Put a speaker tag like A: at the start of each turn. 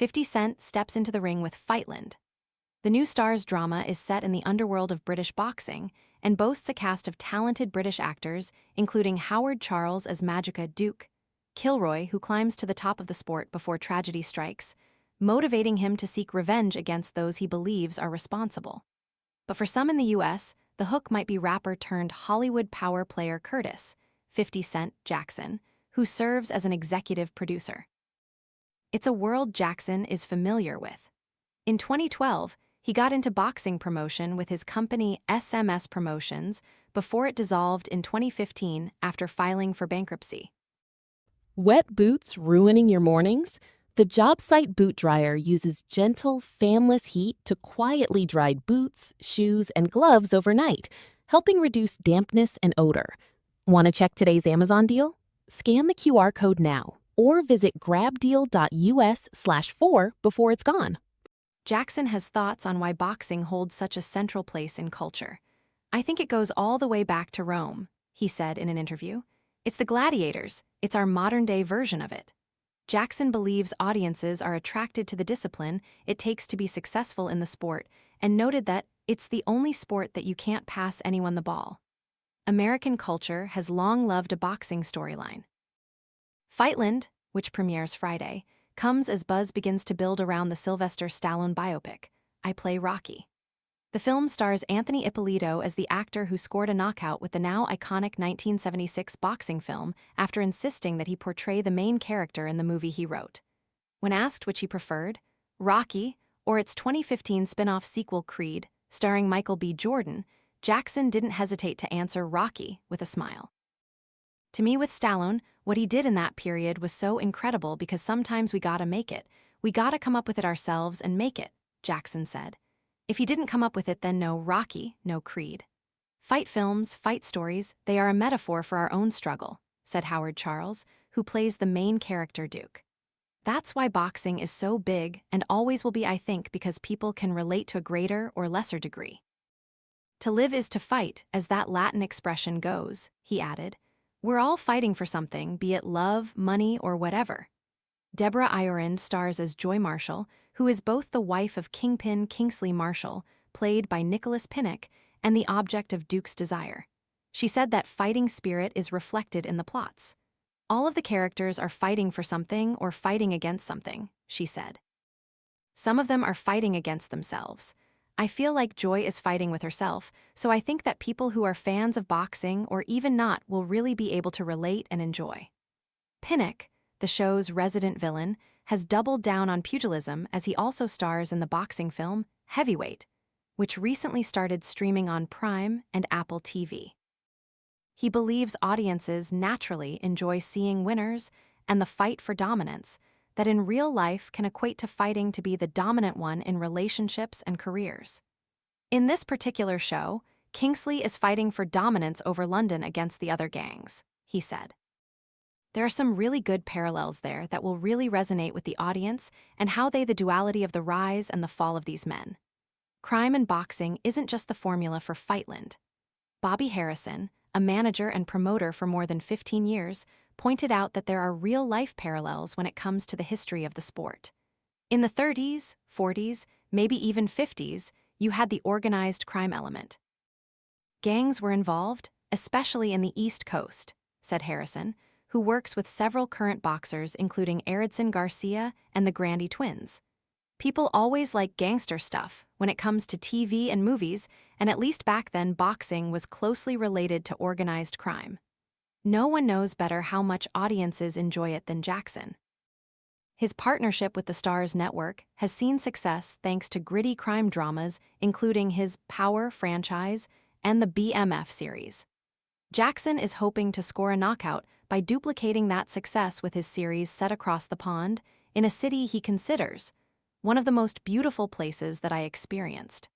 A: 50 Cent steps into the ring with Fightland. The new Starz drama is set in the underworld of British boxing and boasts a cast of talented British actors, including Howard Charles as Maduka Duke Kilroy, who climbs to the top of the sport before tragedy strikes, motivating him to seek revenge against those he believes are responsible. But for some in the US, the hook might be rapper turned Hollywood power player Curtis, 50 Cent Jackson, who serves as an executive producer. It's a world Jackson is familiar with. In 2012, he got into boxing promotion with his company SMS Promotions before it dissolved in 2015 after filing for bankruptcy.
B: Wet boots ruining your mornings? The job site boot dryer uses gentle, fanless heat to quietly dry boots, shoes, and gloves overnight, helping reduce dampness and odor. Want to check today's Amazon deal? Scan the QR code now or visit grabdeal.us/4 before it's gone.
A: Jackson has thoughts on why boxing holds such a central place in culture. "I think it goes all the way back to Rome," he said in an interview. "It's the gladiators. It's our modern-day version of it." Jackson believes audiences are attracted to the discipline it takes to be successful in the sport and noted that it's the only sport that you can't pass anyone the ball. American culture has long loved a boxing storyline. Fightland, which premieres Friday, comes as buzz begins to build around the Sylvester Stallone biopic, I Play Rocky. The film stars Anthony Ippolito as the actor who scored a knockout with the now iconic 1976 boxing film after insisting that he portray the main character in the movie he wrote. When asked which he preferred, Rocky or its 2015 spin-off sequel Creed, starring Michael B. Jordan, Jackson didn't hesitate to answer Rocky with a smile. "To me with Stallone, what he did in that period was so incredible because sometimes we gotta make it. We gotta come up with it ourselves and make it," Jackson said. "If he didn't come up with it, then no Rocky, no Creed. Fight films, fight stories, they are a metaphor for our own struggle," said Howard Charles, who plays the main character Duke. "That's why boxing is so big and always will be, I think, because people can relate to a greater or lesser degree. To live is to fight, as that Latin expression goes," he added. "We're all fighting for something, be it love, money, or whatever." Deborah Ireland stars as Joy Marshall, who is both the wife of Kingpin Kingsley Marshall, played by Nicholas Pinnock, and the object of Duke's desire. She said that fighting spirit is reflected in the plots. "All of the characters are fighting for something or fighting against something," she said. "Some of them are fighting against themselves. I feel like Joy is fighting with herself, so I think that people who are fans of boxing or even not will really be able to relate and enjoy." Pinnock, the show's resident villain, has doubled down on pugilism as he also stars in the boxing film Heavyweight, which recently started streaming on Prime and Apple TV. He believes audiences naturally enjoy seeing winners and the fight for dominance, that in real life can equate to fighting to be the dominant one in relationships and careers. In this particular show, Kingsley is fighting for dominance over London against the other gangs, he said. "There are some really good parallels there that will really resonate with the audience and how the duality of the rise and the fall of these men. Crime and boxing isn't just the formula for Fightland." Bobby Harrison, a manager and promoter for more than 15 years, pointed out that there are real-life parallels when it comes to the history of the sport. In the 30s, 40s, maybe even 50s, you had the organized crime element. "Gangs were involved, especially in the East Coast," said Harrison, who works with several current boxers including Erickson Garcia and the Grandy twins. "People always like gangster stuff when it comes to TV and movies, and at least back then boxing was closely related to organized crime. No one knows better how much audiences enjoy it than Jackson." His partnership with the Starz network has seen success thanks to gritty crime dramas including his Power franchise and the BMF series. Jackson is hoping to score a knockout by duplicating that success with his series set across the pond in a city he considers one of the most beautiful places that I experienced.